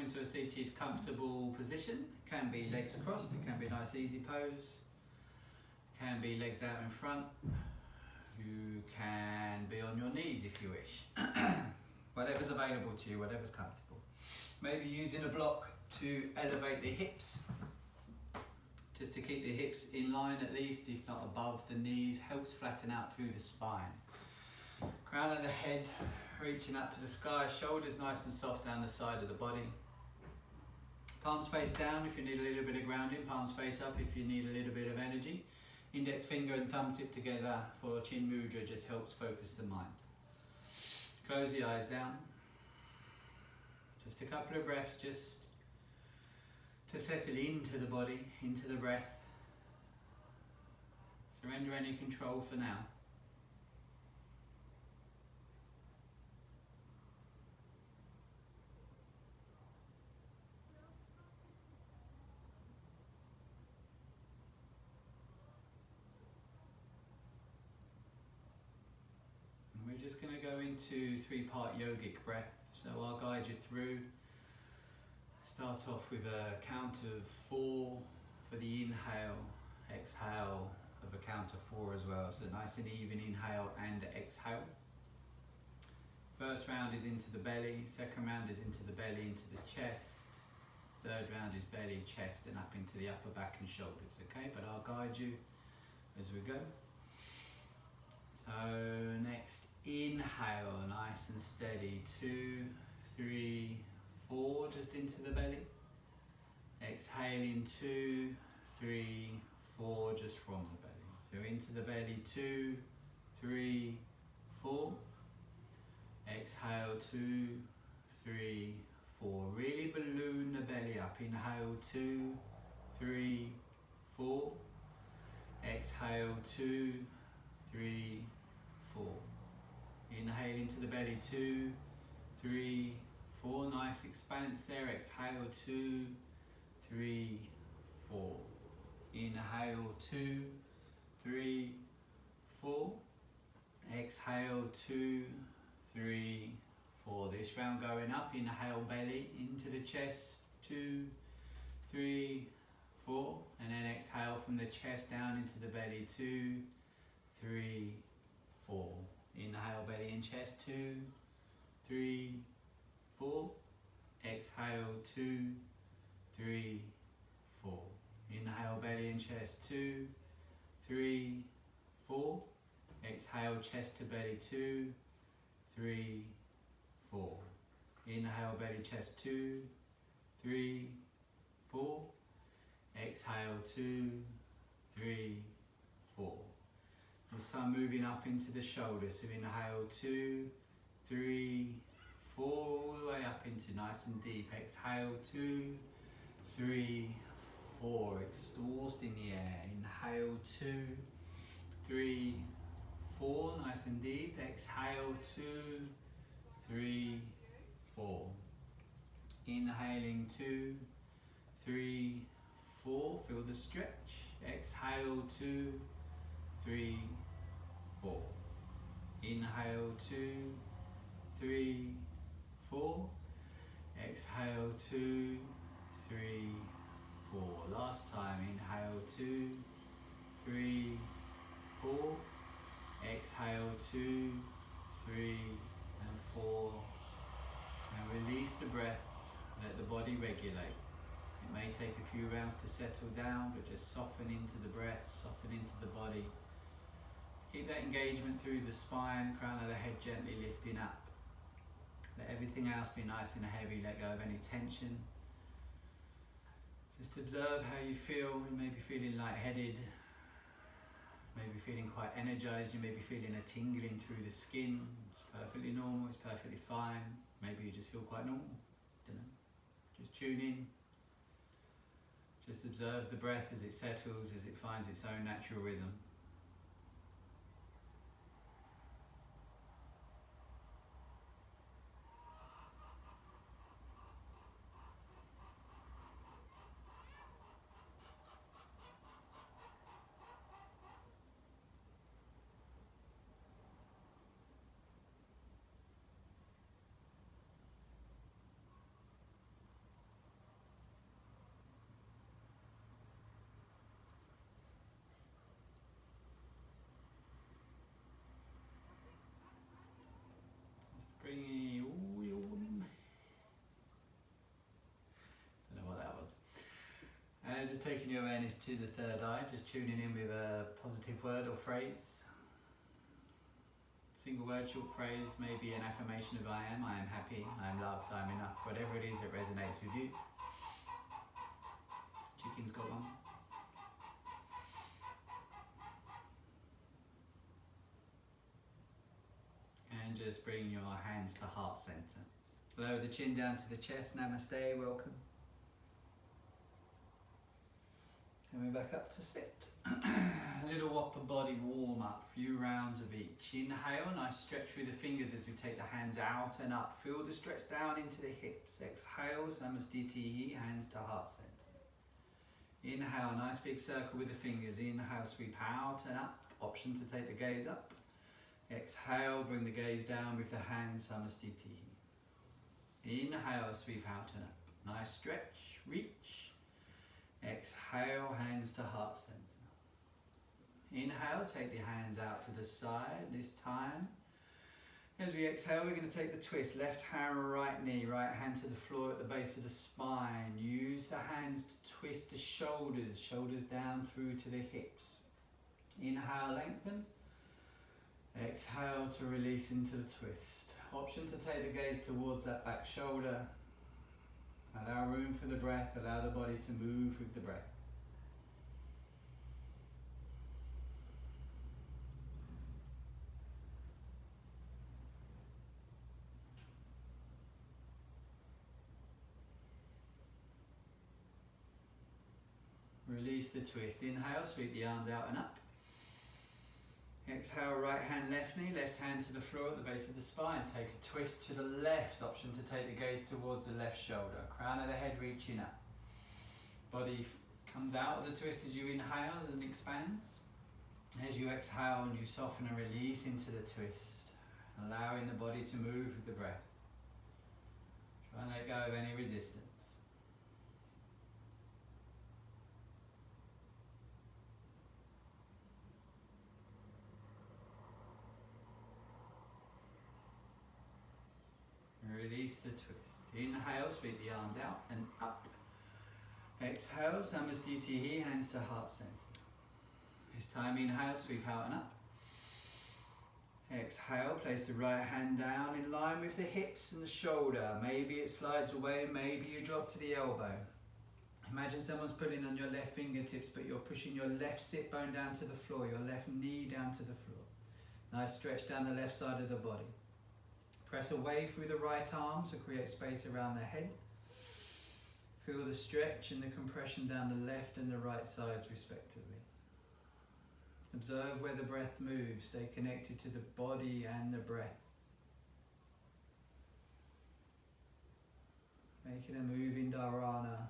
into a seated comfortable position. It can be legs crossed, it can be a nice easy pose. It can be legs out in front. You can be on your knees if you wish. Whatever's available to you, whatever's comfortable. Maybe using a block to elevate the hips. Just to keep the hips in line at least, if not above the knees, helps flatten out through the spine. Crown of the head reaching up to the sky, shoulders nice and soft down the side of the body. Palms face down if you need a little bit of grounding, palms face up if you need a little bit of energy. Index finger and thumb tip together for Chin Mudra just helps focus the mind. Close the eyes down. Just a couple of breaths just to settle into the body, into the breath. Surrender any control for now. And we're just going to go into three-part yogic breath. So I'll guide you through. Start off with a count of 4 for the inhale, exhale of a count of 4 as well. So nice and even inhale and exhale. First round is into the belly, second round is into the belly, into the chest. Third round is belly, chest and up into the upper back and shoulders, okay? But I'll guide you as we go. So next, inhale, nice and steady, 2, 3, 4, just into the belly. Exhaling 2, 3, 4, just from the belly. So into the belly, 2, 3, 4. Exhale 2, 3, 4. Really balloon the belly up. Inhale 2, 3, 4. Exhale 2, 3, 4. Inhale into the belly, 2, 3, 4. Nice expanse there. Exhale 2, 3, 4. Inhale 2, 3, 4. Exhale 2, 3, 4. This round going up. Inhale belly into the chest, 2, 3, 4. And then exhale from the chest down into the belly, 2, 3, 4. Inhale belly and chest, 2, 3, 4. Exhale 2, 3, 4. Inhale belly and chest, 2, 3, 4. Exhale chest to belly, 2, 3, 4. Inhale belly chest, 2, 3, 4. Exhale 2, 3, 4. This time moving up into the shoulders. So inhale 2, 3, 4, all the way up into nice and deep. Exhale 2, 3, 4. Exhaust in the air. Inhale 2, 3, 4. Nice and deep. Exhale 2, 3, 4. Inhaling 2, 3, 4. Feel the stretch. Exhale 2, 3, 4. Inhale 2, 3, 4. Exhale 2, 3, 4. Last time. Inhale 2, 3, 4. Exhale 2, 3, and 4. And release the breath. Let the body regulate. It may take a few rounds to settle down, but just soften into the breath, soften into the body. Keep that engagement through the spine, crown of the head gently lifting up. Let everything else be nice and heavy, let go of any tension. Just observe how you feel. You may be feeling lightheaded, maybe feeling quite energized, you may be feeling a tingling through the skin. It's perfectly normal, it's perfectly fine. Maybe you just feel quite normal, don't know. Just tune in. Just observe the breath as it settles, as it finds its own natural rhythm. taking your awareness to the third eye, just tuning in with a positive word or phrase. Single word, short phrase, maybe an affirmation of I am happy, I am loved, I am enough, whatever it is that resonates with you. Chicken's got one. And just bring your hands to heart center. Lower the chin down to the chest, namaste, welcome. Coming back up to sit. A little upper body warm up, few rounds of each. Inhale, nice stretch through the fingers as we take the hands out and up. Feel the stretch down into the hips. Exhale, samastitihi, hands to heart center. Inhale, nice big circle with the fingers. Inhale, sweep out and up. Option to take the gaze up. Exhale, bring the gaze down with the hands, samastitihi. Inhale, sweep out and up. Nice stretch, reach. Exhale, hands to heart center. Inhale, take the hands out to the side this time. As we exhale, we're going to take the twist. Left hand, right knee, right hand to the floor at the base of the spine. Use the hands to twist the shoulders, shoulders down through to the hips. Inhale, lengthen. Exhale to release into the twist. Option to take the gaze towards that back shoulder. Allow room for the breath, allow the body to move with the breath. Release the twist. Inhale, sweep the arms out and up. Exhale, right hand, left knee, left hand to the floor at the base of the spine. Take a twist to the left. Option to take the gaze towards the left shoulder. Crown of the head reaching up. Body comes out of the twist as you inhale and expands. As you exhale, you soften and release into the twist, allowing the body to move with the breath. Try and let go of any resistance. Release the twist. Inhale, sweep the arms out and up. Exhale, samastitihi, hands to heart center. This time, inhale, sweep out and up. Exhale, place the right hand down in line with the hips and the shoulder. Maybe it slides away, maybe you drop to the elbow. Imagine someone's pulling on your left fingertips, but you're pushing your left sit bone down to the floor, your left knee down to the floor. Nice stretch down the left side of the body. Press away through the right arm to create space around the head. Feel the stretch and the compression down the left and the right sides respectively. Observe where the breath moves. Stay connected to the body and the breath. Make it a moving dharana.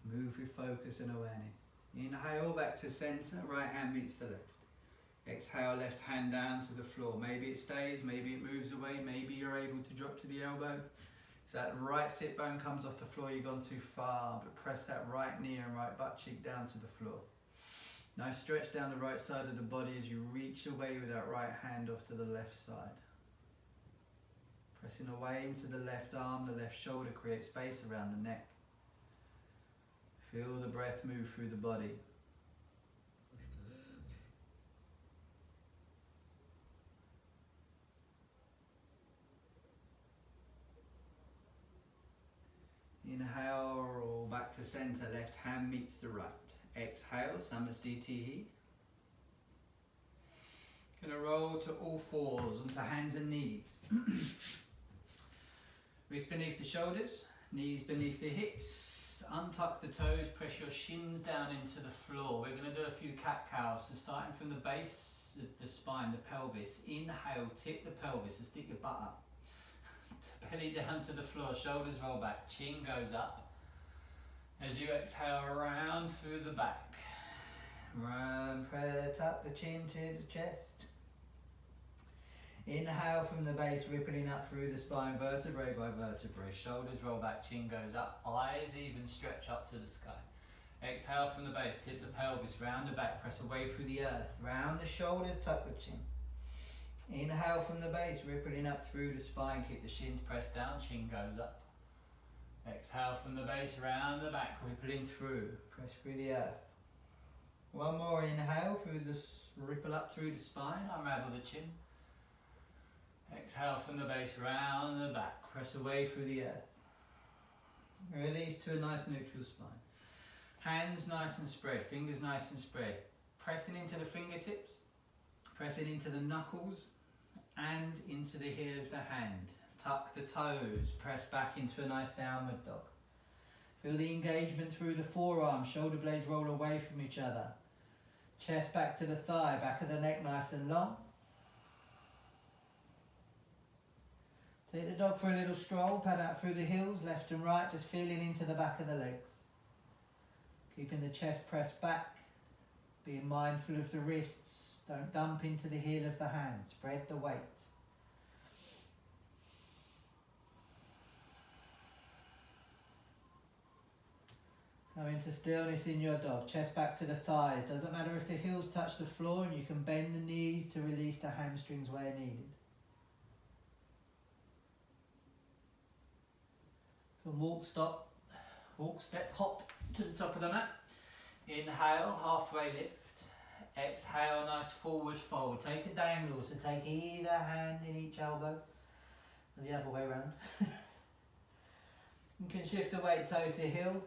Move with focus and awareness. Inhale back to center, right hand meets the left. Exhale, left hand down to the floor. Maybe it stays, maybe it moves away, maybe you're able to drop to the elbow. If that right sit bone comes off the floor, you've gone too far, but press that right knee and right butt cheek down to the floor. Nice stretch down the right side of the body as you reach away with that right hand off to the left side. Pressing away into the left arm, the left shoulder, create space around the neck. Feel the breath move through the body. Inhale, roll back to center, left hand meets the right. Exhale, samastitihi. Gonna roll to all fours, onto hands and knees. Wrists beneath the shoulders, knees beneath the hips. Untuck the toes, press your shins down into the floor. We're gonna do a few cat-cows. So starting from the base of the spine, the pelvis. Inhale, tip the pelvis and stick your butt up. Belly down to the floor, shoulders roll back, chin goes up. As you exhale, around through the back. Tuck the chin to the chest. Inhale from the base, rippling up through the spine, vertebrae by vertebrae. Shoulders roll back, chin goes up, eyes even stretch up to the sky. Exhale from the base, tip the pelvis, round the back, press away through the earth. Round the shoulders, tuck the chin. Inhale from the base, rippling up through the spine, keep the shins pressed down, chin goes up. Exhale from the base, round the back, rippling through. Press through the earth. One more inhale through the ripple up through the spine, unravel the chin. Exhale from the base, round the back, press away through the earth. Release to a nice neutral spine. Hands nice and spread, fingers nice and spread. Pressing into the fingertips, pressing into the knuckles and into the heel of the hand. Tuck the toes, press back into a nice downward dog. Feel the engagement through the forearms, shoulder blades roll away from each other. Chest back to the thigh, back of the neck nice and long. Take the dog for a little stroll, pad out through the heels, left and right, just feeling into the back of the legs. Keeping the chest pressed back, being mindful of the wrists, don't dump into the heel of the hand, spread the weight. Come into stillness in your dog, chest back to the thighs. Doesn't matter if the heels touch the floor, and you can bend the knees to release the hamstrings where needed. You can walk, stop, walk, step, hop to the top of the mat. Inhale, halfway lift. Exhale, nice forward fold. Take a dangle, so take either hand in each elbow, and the other way around. You can shift the weight toe to heel.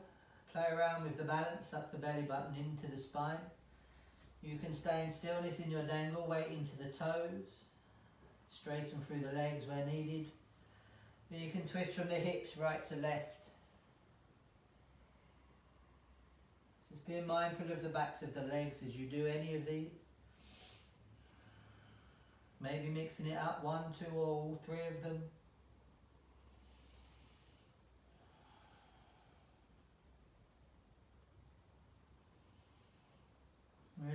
Play around with the balance, up the belly button into the spine. You can stay in stillness in your dangle, weight into the toes. Straighten through the legs where needed. You can twist from the hips right to left. Just being mindful of the backs of the legs as you do any of these. Maybe mixing it up, 1, 2 or all 3 of them.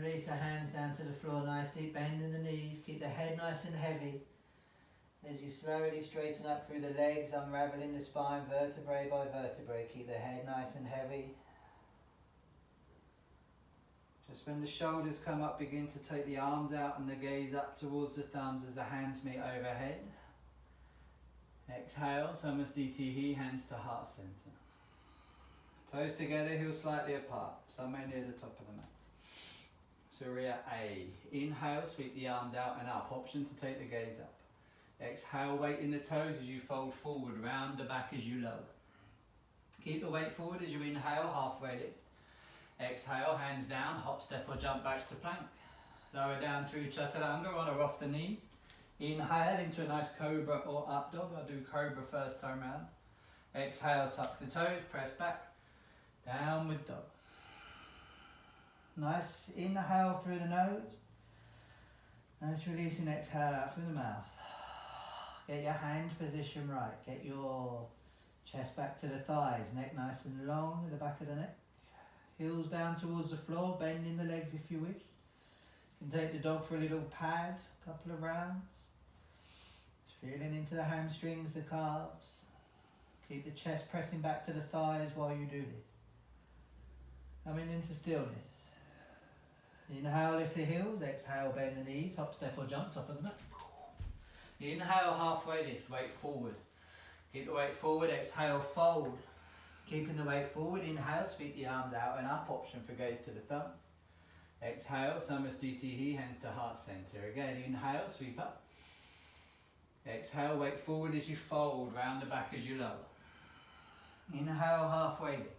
Release the hands down to the floor, nice deep bend in the knees, keep the head nice and heavy. As you slowly straighten up through the legs, unraveling the spine vertebrae by vertebrae, keep the head nice and heavy. Just when the shoulders come up, begin to take the arms out and the gaze up towards the thumbs as the hands meet overhead. Exhale, Samasthiti, hands to heart center. Toes together, heels slightly apart, somewhere near the top of the mat. Surya A. Inhale, sweep the arms out and up. Option to take the gaze up. Exhale, weight in the toes as you fold forward, round the back as you lower. Keep the weight forward as you inhale, halfway lift. Exhale, hands down, hop, step or jump back to plank. Lower down through Chaturanga, on or off the knees. Inhale into a nice cobra or up dog. I'll do cobra first time round. Exhale, tuck the toes, press back. Downward dog. Nice inhale through the nose. Nice releasing exhale out through the mouth. Get your hand position right. Get your chest back to the thighs. Neck nice and long at the back of the neck. Heels down towards the floor. Bending the legs if you wish. You can take the dog for a little pad. A couple of rounds. Just feeling into the hamstrings, the calves. Keep the chest pressing back to the thighs while you do this. Coming into stillness. Inhale, lift the heels. Exhale, bend the knees. Hop, step or jump, top of the mat. Inhale, halfway lift, weight forward. Keep the weight forward. Exhale, fold. Keeping the weight forward. Inhale, sweep the arms out and up. Option for gaze to the thumbs. Exhale, Samasthiti, hands to heart center. Again, inhale, sweep up. Exhale, weight forward as you fold, round the back as you lower. Inhale, halfway lift.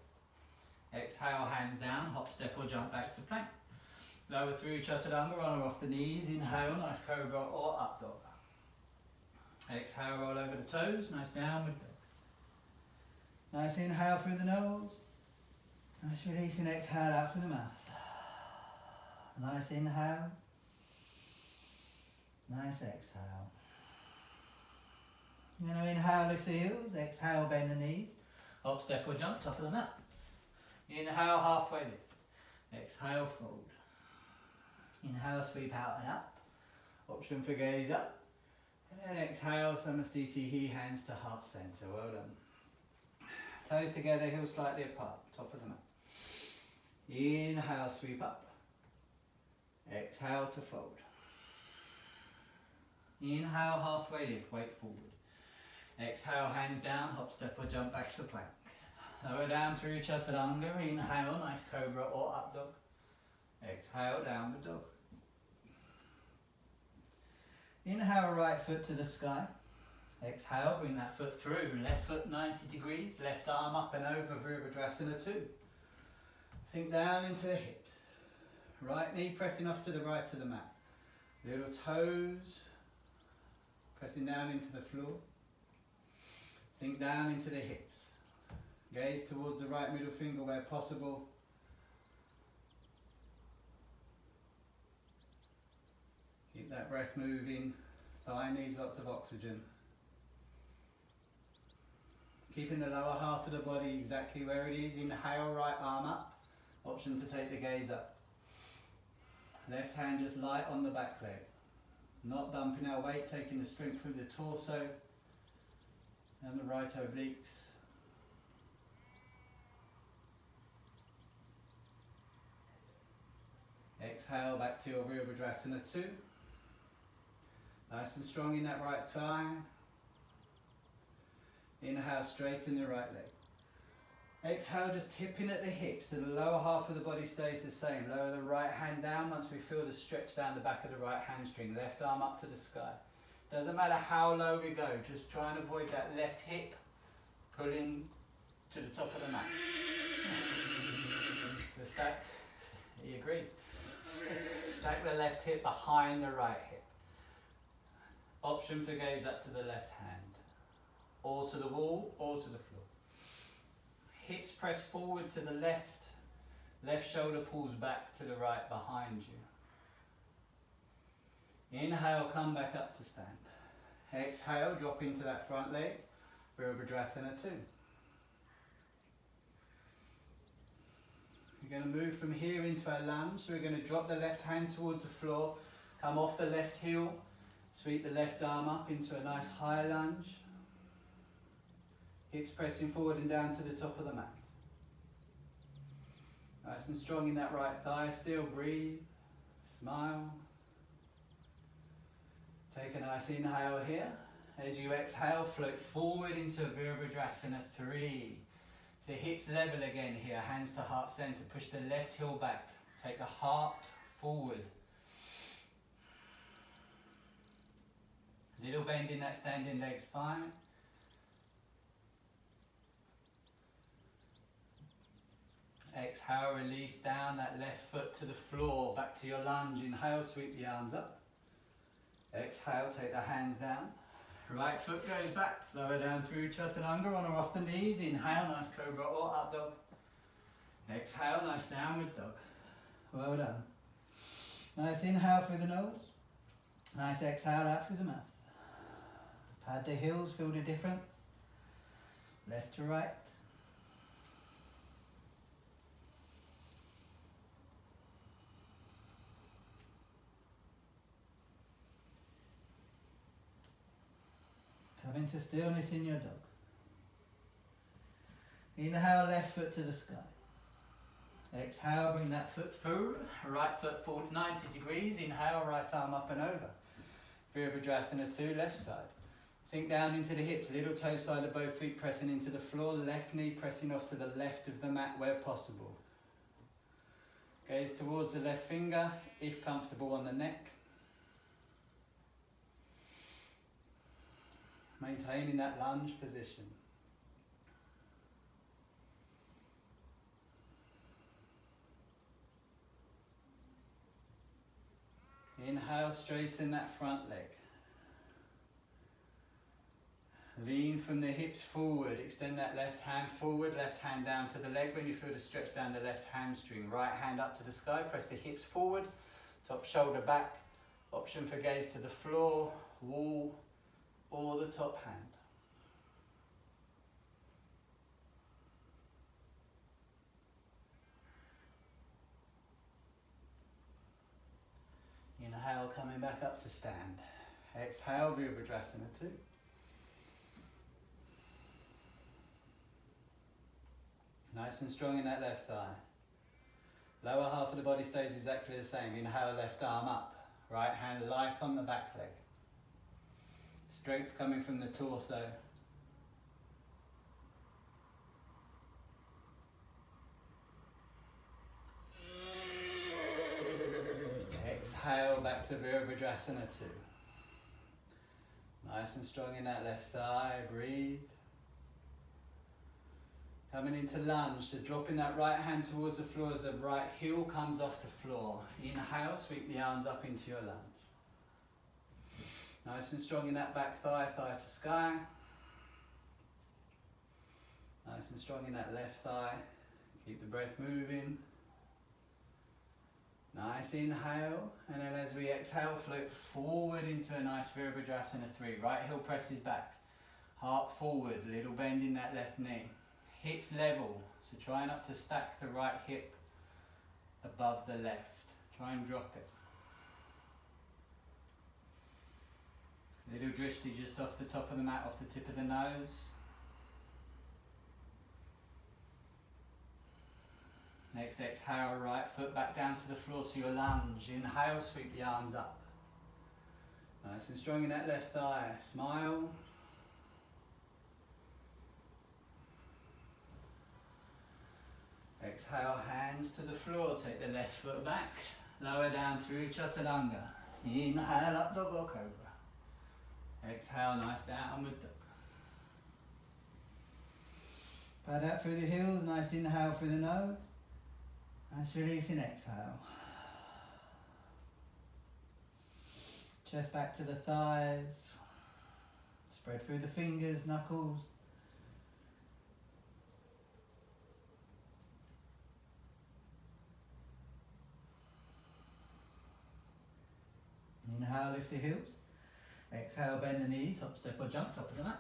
Exhale, hands down, hop, step or jump back to plank. Lower through Chaturanga, on or off the knees. Inhale, nice cobra or up dog. Exhale, roll over the toes, nice downward dog. Nice inhale through the nose. Nice releasing exhale out through the mouth. Nice inhale. Nice exhale. You're going to inhale, lift the heels. Exhale, bend the knees. Hop, step or jump, top of the mat. Inhale, halfway lift. Exhale, fold. Inhale, sweep out and up. Option for gaze up. And then exhale, Samasthiti, hands to heart center. Well done. Toes together, heels slightly apart, top of the mat. Inhale, sweep up. Exhale to fold. Inhale, halfway lift, weight forward. Exhale, hands down, hop, step or jump back to plank. Lower down through Chaturanga. Inhale, nice cobra or up dog. Exhale, downward dog. Inhale, right foot to the sky. Exhale, bring that foot through. Left foot 90 degrees. Left arm up and over, Virabhadrasana 2. Sink down into the hips. Right knee pressing off to the right of the mat. Little toes pressing down into the floor. Sink down into the hips. Gaze towards the right middle finger where possible. Keep that breath moving. Thigh needs lots of oxygen. Keeping the lower half of the body exactly where it is. Inhale, right arm up. Option to take the gaze up. Left hand just light on the back leg. Not dumping our weight, taking the strength through the torso and the right obliques. Exhale back to your Virabhadrasana 2. Nice and strong in that right thigh. Inhale, straighten the right leg. Exhale, just tipping at the hips so the lower half of the body stays the same. Lower the right hand down once we feel the stretch down the back of the right hamstring. Left arm up to the sky. Doesn't matter how low we go, just try and avoid that left hip pulling to the top of the mat. So stack, he agrees. Stack the left hip behind the right hip. Option for gaze up to the left hand. Or to the wall, or to the floor. Hips press forward to the left. Left shoulder pulls back to the right behind you. Inhale, come back up to stand. Exhale, drop into that front leg. Virabhadrasana 2. We're going to move from here into our lunge. So we're going to drop the left hand towards the floor. Come off the left heel. Sweep the left arm up into a nice high lunge. Hips pressing forward and down to the top of the mat. Nice and strong in that right thigh. Still breathe. Smile. Take a nice inhale here. As you exhale, float forward into Virabhadrasana 3. So hips level again here. Hands to heart center. Push the left heel back. Take the heart forward. Little bend in that standing leg's fine. Exhale, release down that left foot to the floor, back to your lunge. Inhale, sweep the arms up. Exhale, take the hands down. Right foot goes back, lower down through Chaturanga on or off the knees. Inhale, nice cobra or up dog. Exhale, nice downward dog. Well done. Nice inhale through the nose. Nice exhale out through the mouth. Pad the heels, feel the difference. Left to right. Come into stillness in your dog. Inhale, left foot to the sky. Exhale, bring that foot forward. Right foot forward 90 degrees. Inhale, right arm up and over. Virabhadrasana 2, left side. Sink down into the hips. Little toe side of both feet pressing into the floor. Left knee pressing off to the left of the mat where possible. Gaze towards the left finger, if comfortable, on the neck. Maintaining that lunge position. Inhale, straighten that front leg. Lean from the hips forward, extend that left hand forward, left hand down to the leg when you feel the stretch down the left hamstring. Right hand up to the sky, press the hips forward, top shoulder back. Option for gaze to the floor, wall, or the top hand. Inhale, coming back up to stand. Exhale, Virabhadrasana 2. Nice and strong in that left thigh. Lower half of the body stays exactly the same. Inhale, left arm up. Right hand light on the back leg. Strength coming from the torso. back to Virabhadrasana 2. Nice and strong in that left thigh, breathe. Coming into lunge, so dropping that right hand towards the floor as the right heel comes off the floor. Inhale, sweep the arms up into your lunge. Nice and strong in that back thigh, thigh to sky. Nice and strong in that left thigh. Keep the breath moving. Nice inhale, and then as we exhale, float forward into a nice Virabhadrasana 3. Right heel presses back, heart forward, little bend in that left knee. Hips level, so try not to stack the right hip above the left. Try and drop it. Little drishti just off the top of the mat, off the tip of the nose. Next exhale, right foot back down to the floor to your lunge. Inhale, sweep the arms up. Nice and strong in that left thigh. Smile. Exhale, hands to the floor, take the left foot back, lower down through Chaturanga. Inhale, up dog or cobra. Exhale, nice downward dog. Pad out through the heels, nice inhale through the nose. Nice releasing exhale. Chest back to the thighs. Spread through the fingers, knuckles. Inhale, lift the heels. Exhale, bend the knees, hop, step or jump, top of the mat.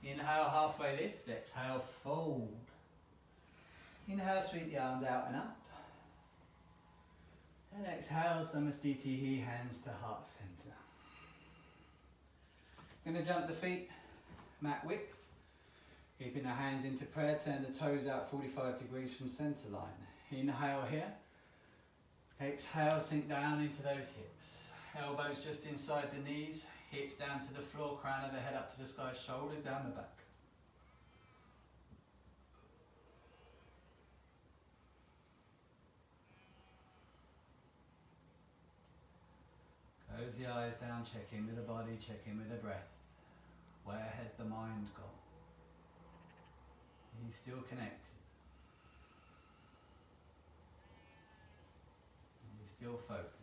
Inhale, halfway lift. Exhale, fold. Inhale, sweep the arms out and up. And exhale, Samastitihi, hands to heart center. Going to jump the feet, mat width. Keeping the hands into prayer, turn the toes out 45 degrees from center line. Inhale here. Exhale, sink down into those hips. Elbows just inside the knees, hips down to the floor, crown of the head up to the sky, shoulders down the back. Close the eyes down, check in with the body, check in with the breath. Where has the mind gone? Are you still connected? Still focused.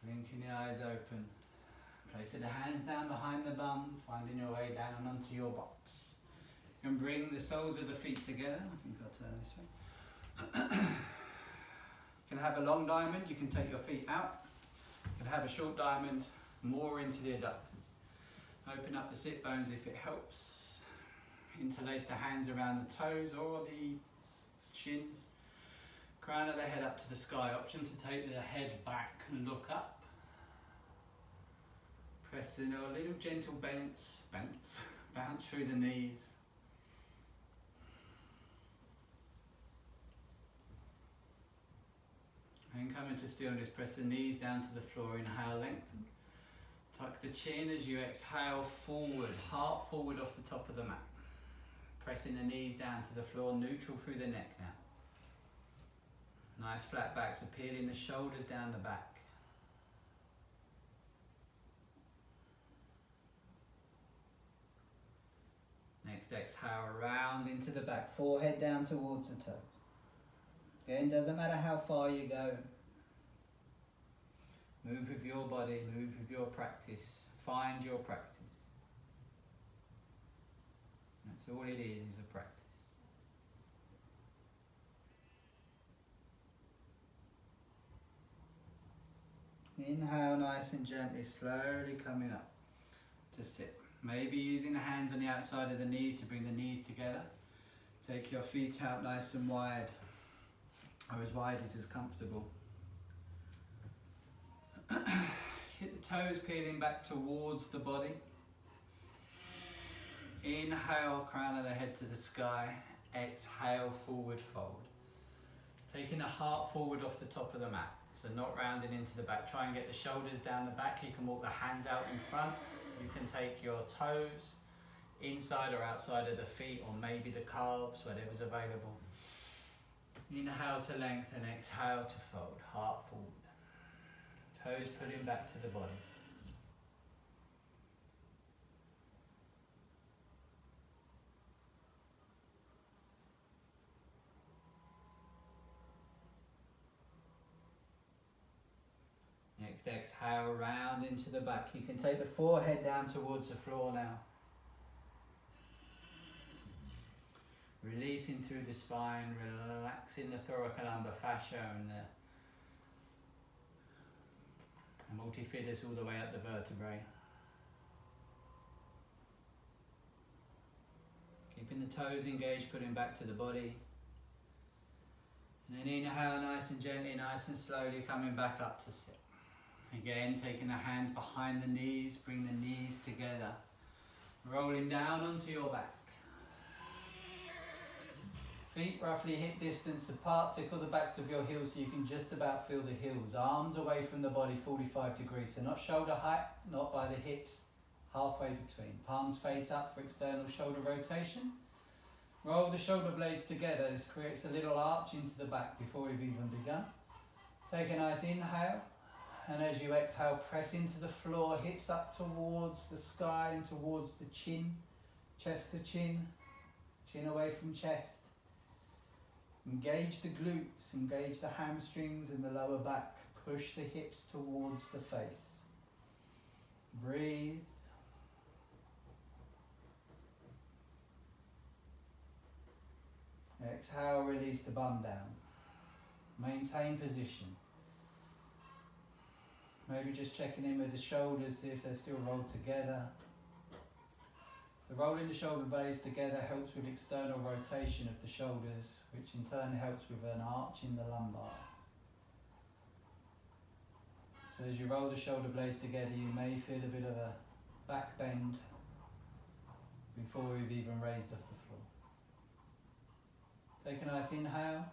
Blinking the eyes open. Placing the hands down behind the bum, finding your way down and onto your box. You can bring the soles of the feet together. I think I'll turn this way. You can have a long diamond, you can take your feet out. You can have a short diamond, more into the adductors. Open up the sit bones if it helps. Interlace the hands around the toes or the shins. Crown of the head up to the sky. Option to take the head back and look up. Press in a little gentle bounce through the knees. And come into stillness, press the knees down to the floor, inhale, lengthen. Tuck the chin as you exhale forward, heart forward off the top of the mat. Pressing the knees down to the floor, neutral through the neck now. Nice flat back, so peeling the shoulders down the back. Next exhale, round into the back, forehead down towards the toes. Again, doesn't matter how far you go. Move with your body, move with your practice, find your practice. That's all it is a practice. Inhale nice and gently, slowly coming up to sit. Maybe using the hands on the outside of the knees to bring the knees together. Take your feet out nice and wide, or as wide as is comfortable. Hit the toes peeling back towards the body. Inhale, crown of the head to the sky. Exhale, forward fold. Taking the heart forward off the top of the mat. So not rounding into the back. Try and get the shoulders down the back. You can walk the hands out in front. You can take your toes inside or outside of the feet, or maybe the calves, whatever's available. Inhale to lengthen, exhale to fold, heart forward. Toes pulling back to the body. Next exhale, round into the back. You can take the forehead down towards the floor now. Releasing through the spine, relaxing the thoracolumbar fascia and the multifidus all the way up the vertebrae. Keeping the toes engaged, putting back to the body. And then inhale nice and gently, nice and slowly, coming back up to sit. Again, taking the hands behind the knees, bring the knees together. Rolling down onto your back. Feet roughly hip distance apart, tickle the backs of your heels so you can just about feel the heels. Arms away from the body, 45 degrees. So not shoulder height, not by the hips, halfway between. Palms face up for external shoulder rotation. Roll the shoulder blades together. This creates a little arch into the back before we've even begun. Take a nice inhale. And as you exhale, press into the floor, hips up towards the sky and towards the chin. Chest to chin, chin away from chest. Engage the glutes, engage the hamstrings and the lower back. Push the hips towards the face. Breathe. Exhale, release the bum down. Maintain position. Maybe just checking in with the shoulders, see if they're still rolled together. So rolling the shoulder blades together helps with external rotation of the shoulders, which in turn helps with an arch in the lumbar. So as you roll the shoulder blades together, you may feel a bit of a back bend before we've even raised off the floor. Take a nice inhale.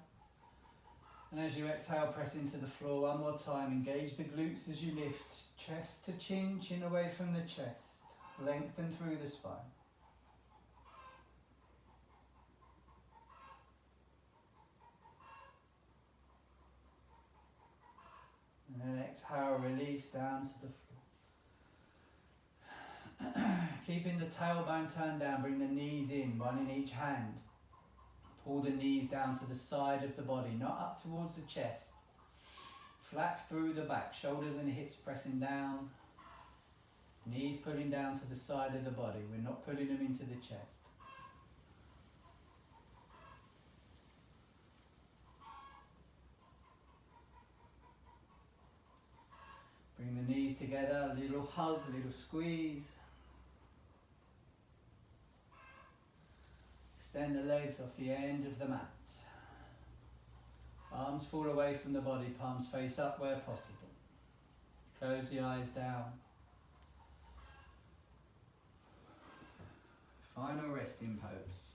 And as you exhale, press into the floor one more time. Engage the glutes as you lift. Chest to chin, chin away from the chest. Lengthen through the spine. And then exhale, release down to the floor. Keeping the tailbone turned down, bring the knees in, one in each hand. Pull the knees down to the side of the body, not up towards the chest. Flat through the back, shoulders and hips pressing down. Knees pulling down to the side of the body. We're not pulling them into the chest. Bring the knees together, a little hug, a little squeeze. Extend the legs off the end of the mat. Arms fall away from the body, palms face up where possible. Close the eyes down. Final resting pose.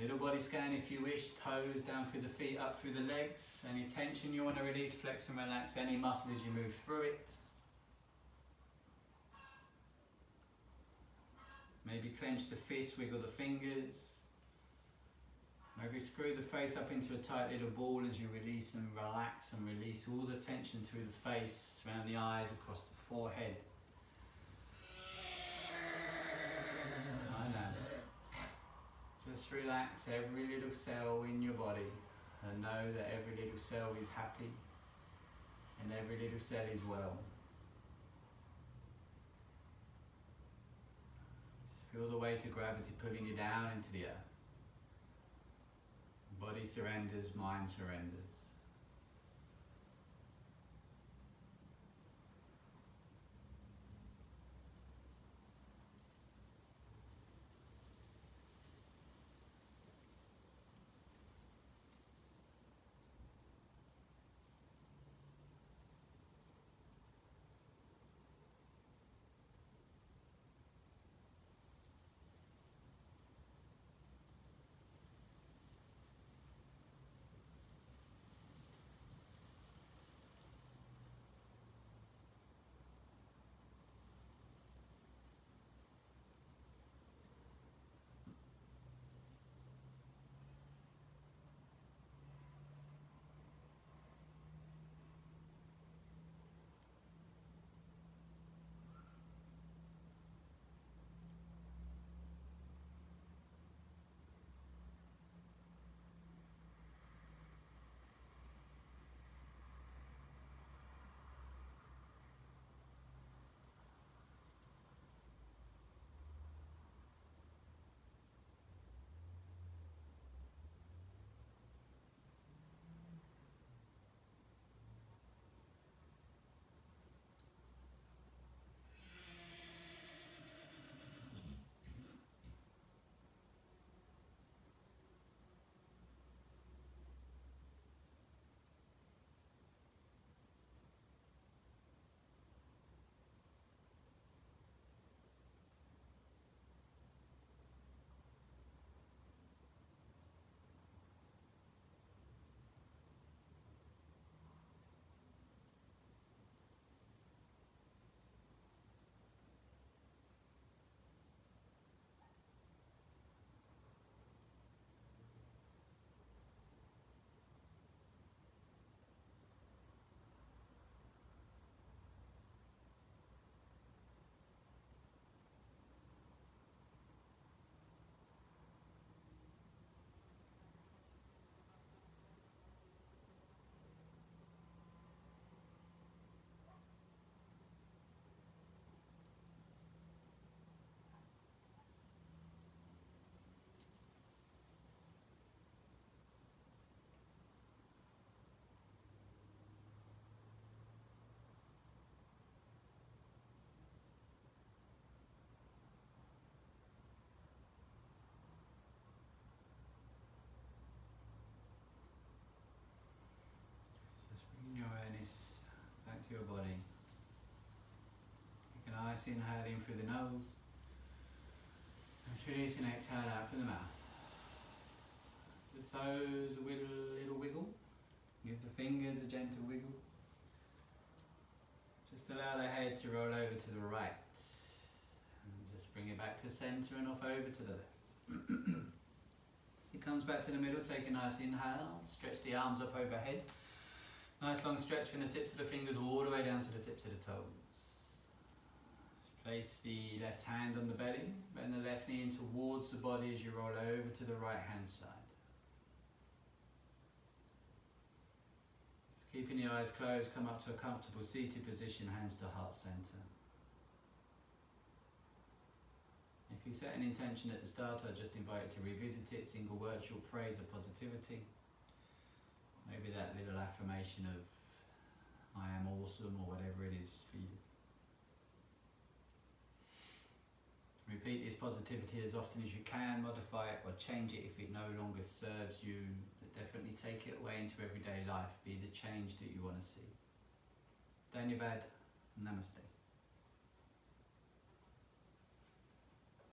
Little body scan if you wish, toes down through the feet, up through the legs. Any tension you want to release, flex and relax any muscle as you move through it. Maybe clench the fists, wiggle the fingers. Maybe screw the face up into a tight little ball as you release and relax and release all the tension through the face, around the eyes, across the forehead. I know. Just relax every little cell in your body and know that every little cell is happy and every little cell is well. Feel the weight of gravity pulling you down into the earth. Body surrenders, mind surrenders. your body. Take a nice inhale in through the nose. And release and exhale out through the mouth. The toes a little wiggle. Give the fingers a gentle wiggle. Just allow the head to roll over to the right. And just bring it back to centre and off over to the left. It comes back to the middle, take a nice inhale, stretch the arms up overhead. Nice long stretch from the tips of the fingers all the way down to the tips of the toes. Place the left hand on the belly, bend the left knee in towards the body as you roll over to the right hand side. Just keeping the eyes closed, come up to a comfortable seated position, hands to heart center. If you set an intention at the start, I just invite you to revisit it, single word, short phrase of positivity. Maybe that little affirmation of I am awesome or whatever it is for you. Repeat this positivity as often as you can, modify it or change it if it no longer serves you, but definitely take it away into everyday life, be the change that you want to see. Dhanyavad, namaste.